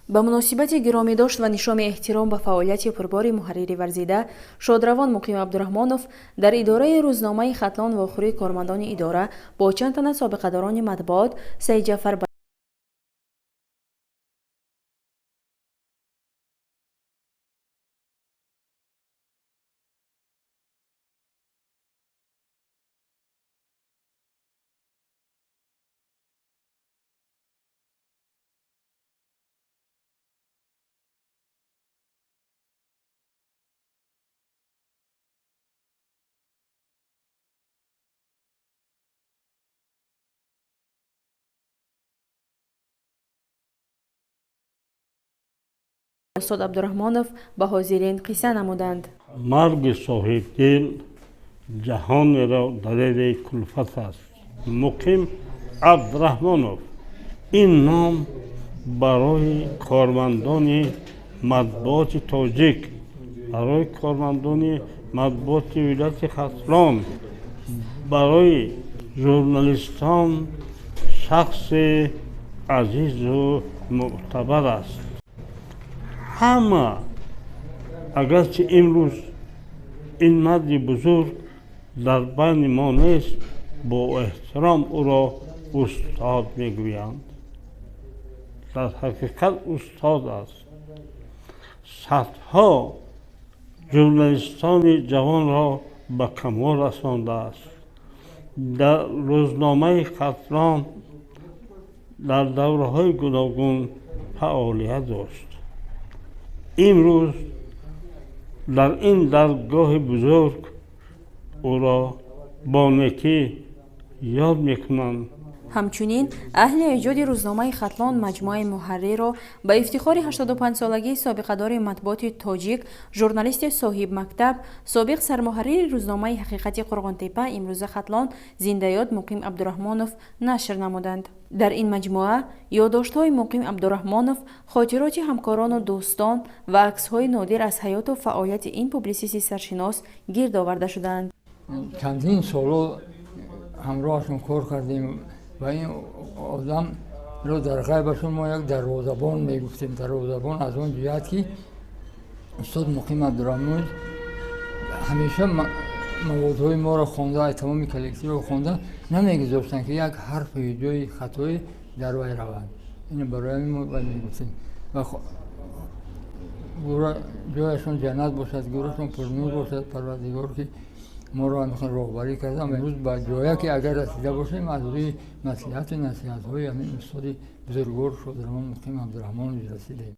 ба муносибати гиромидошт ва нишони эҳтиром ба фаъолияти пурбори муҳаррири варзида, шодравон Муқим Абдурахмонов дар идораи рӯзномаи Хатлон вохӯрии кормандони идора бо чанд тана собиқадорони матбуот Саид Ҷафар Асод Абдурахмонов ба ҳозирин қисса намуданд. марги соҳибдил ҷаҳонеро дарери кулфат аст. Муқим Абдурахмонов ин ном барои кормандони матбуоти тоҷик, барои кормандони матбуоти вилояти Хатлон, барои журналистон шахси азизу мӯътабар аст. ҳама агарчи имрӯз ин марди бузург дар байни мо нест, бо эҳтиром ӯро устод мегӯянд. дар ҳақиқат устод аст. садҳо журналистони ҷавонро ба камол расондааст. дар рӯзномаи Хатлон дар давраҳои гуногун фаъолият дошт. имрӯз дар ин даргоҳи бузург ӯро бо некӣ ёд мекунанд. ҳамчунин аҳли эҷоди рӯзномаи Хатлон маҷмӯаи муҳаррирро ба ифтихори 85-солагии собиқадори матбуоти тоҷик, журналисти соҳибмактаб, собиқ сармуҳаррири рӯзномаи ҳақиқати Қурғонтепа, имрӯза Хатлон, зиндаёд Муқим Абдурахмонов нашр намуданд. дар ин маҷмӯа ёддоштҳои Муқим Абдурахмонов, хотироти ҳамкорону дӯстон ва аксҳои нодир аз ҳаёту фаъолияти ин публисисти саршинос гирд оварда шуданд. чандин соло ҳамроҳашон кор кардем ва ин одамро дар ғайбашон мо як дарвозабон мегуфтем. Дарвозабон аз он ҷиҳат ки устод Муқим Абдурахмонов ҳамеша маводҳои моро хонда, тамоми коллективро хонда намегузоштанд ки як ҳарфи ҷои хатои дар вай равад. ин барои мо мегуфтем ва ҷояшон ҷаннат бошад, гӯрашон пурнур бошад. Парвардигор ки моро ҳамеша роҳбарӣ кардам. имрӯз ба ҷоя ки агар расида бошем, аз рӯи маслиҳату насиҳатҳои ҳамин устоди бузургвор Шодравон Муқим Абдурахмонов расидем.